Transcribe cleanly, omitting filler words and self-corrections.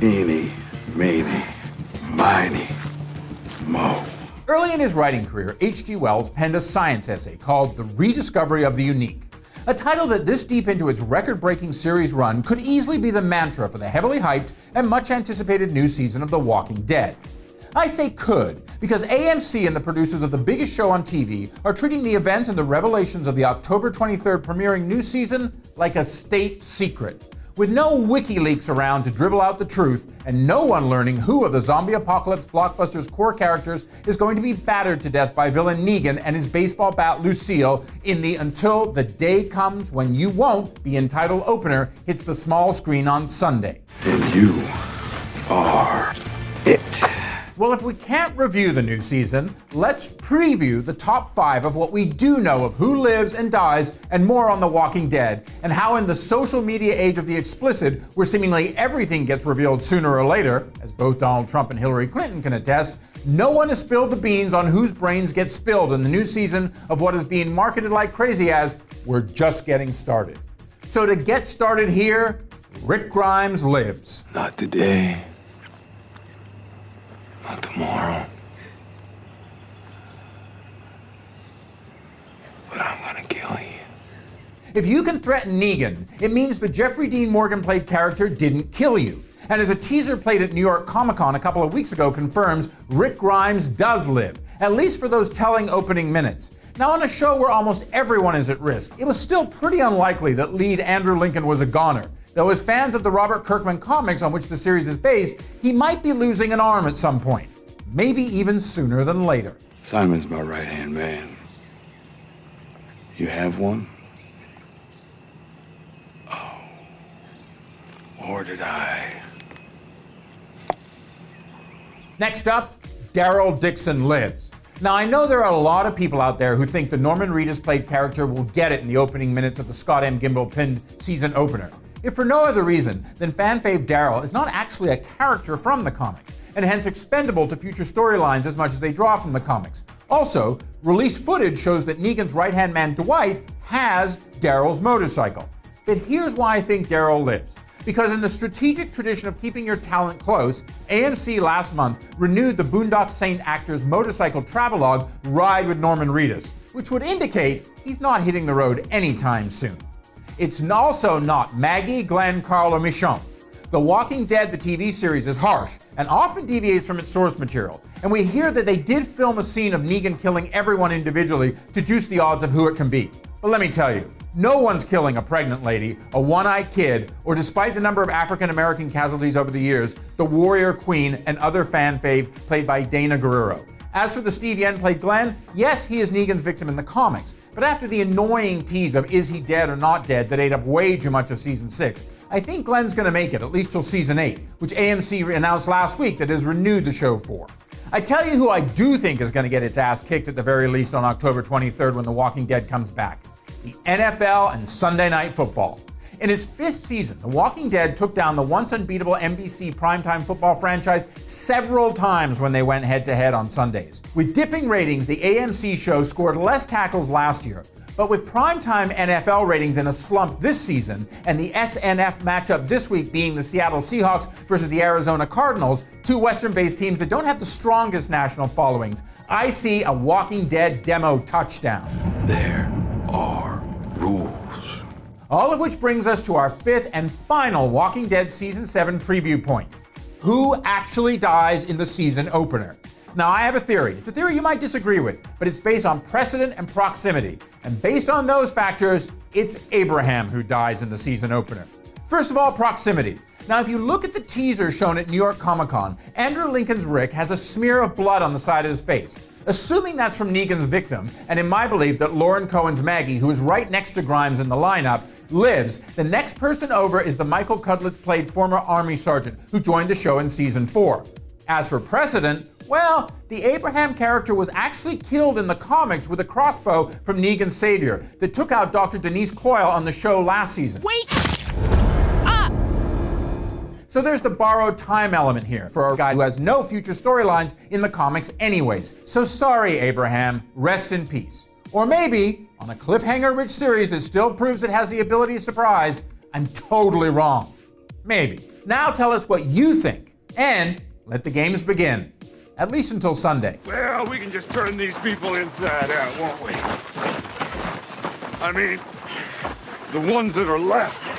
Eeny, meeny, miny, mo. Early in his writing career, H.G. Wells penned a science essay called The Rediscovery of the Unique, a title that this deep into its record-breaking series run could easily be the mantra for the heavily hyped and much anticipated new season of The Walking Dead. I say could, because AMC and the producers of the biggest show on TV are treating the events and the revelations of the October 23rd premiering new season like a state secret, with no WikiLeaks around to dribble out the truth and no one learning who of the zombie apocalypse blockbuster's core characters is going to be battered to death by villain Negan and his baseball bat Lucille in the Until the Day Comes When You Won't Be Entitled opener hits the small screen on Sunday. And you are it. Well, if we can't review the new season, let's preview the top 5 of what we do know of who lives and dies and more on The Walking Dead, and how in the social media age of the explicit, where seemingly everything gets revealed sooner or later, as both Donald Trump and Hillary Clinton can attest, no one has spilled the beans on whose brains get spilled in the new season of what is being marketed like crazy as We're Just Getting Started. So to get started here, Rick Grimes lives. Not today. Not tomorrow. But I'm gonna kill you. If you can threaten Negan, it means the Jeffrey Dean Morgan played character didn't kill you. And as a teaser played at New York Comic Con a couple of weeks ago confirms, Rick Grimes does live, at least for those telling opening minutes. Now, on a show where almost everyone is at risk, it was still pretty unlikely that lead Andrew Lincoln was a goner. Though as fans of the Robert Kirkman comics on which the series is based, he might be losing an arm at some point. Maybe even sooner than later. Simon's my right-hand man. You have one? Oh. Or did I? Next up, Daryl Dixon lives. Now, I know there are a lot of people out there who think the Norman Reedus played character will get it in the opening minutes of the Scott M. Gimble pinned season opener. If for no other reason than fan fave Daryl is not actually a character from the comics, and hence expendable to future storylines as much as they draw from the comics. Also, released footage shows that Negan's right-hand man Dwight has Daryl's motorcycle. But here's why I think Daryl lives. Because in the strategic tradition of keeping your talent close, AMC last month renewed the Boondock Saint actor's motorcycle travelogue Ride with Norman Reedus, which would indicate he's not hitting the road anytime soon. It's also not Maggie, Glenn, Carl, or Michonne. The Walking Dead, the TV series, is harsh and often deviates from its source material. And we hear that they did film a scene of Negan killing everyone individually to juice the odds of who it can be. But let me tell you, no one's killing a pregnant lady, a one-eyed kid, or despite the number of African-American casualties over the years, the Warrior Queen and other fan fave played by Dana Guerrero. As for the Steve Yen played Glenn, yes, he is Negan's victim in the comics. But after the annoying tease of is he dead or not dead that ate up way too much of season 6, I think Glenn's gonna make it, at least till season 8, which AMC announced last week that has renewed the show for. I tell you who I do think is gonna get its ass kicked at the very least on October 23rd when The Walking Dead comes back. The NFL and Sunday Night Football. In its 5th season, The Walking Dead took down the once unbeatable NBC primetime football franchise several times when they went head-to-head on Sundays. With dipping ratings, the AMC show scored less tackles last year, but with primetime NFL ratings in a slump this season, and the SNF matchup this week being the Seattle Seahawks versus the Arizona Cardinals, two Western-based teams that don't have the strongest national followings, I see a Walking Dead demo touchdown. There are rules. All of which brings us to our 5th and final Walking Dead Season 7 preview point. Who actually dies in the season opener? Now, I have a theory. It's a theory you might disagree with, but it's based on precedent and proximity. And based on those factors, it's Abraham who dies in the season opener. First of all, proximity. Now, if you look at the teaser shown at New York Comic Con, Andrew Lincoln's Rick has a smear of blood on the side of his face. Assuming that's from Negan's victim, and in my belief that Lauren Cohen's Maggie, who is right next to Grimes in the lineup, lives, the next person over is the Michael Cudlitz-played former Army sergeant who joined the show in season 4. As for precedent, well, the Abraham character was actually killed in the comics with a crossbow from Negan's savior that took out Dr. Denise Coyle on the show last season. Wait! So there's the borrowed time element here for a guy who has no future storylines in the comics anyways. So sorry, Abraham, rest in peace. Or maybe, on a cliffhanger-rich series that still proves it has the ability to surprise, I'm totally wrong. Maybe. Now tell us what you think, and let the games begin. At least until Sunday. Well, we can just turn these people inside out, won't we? I mean, the ones that are left.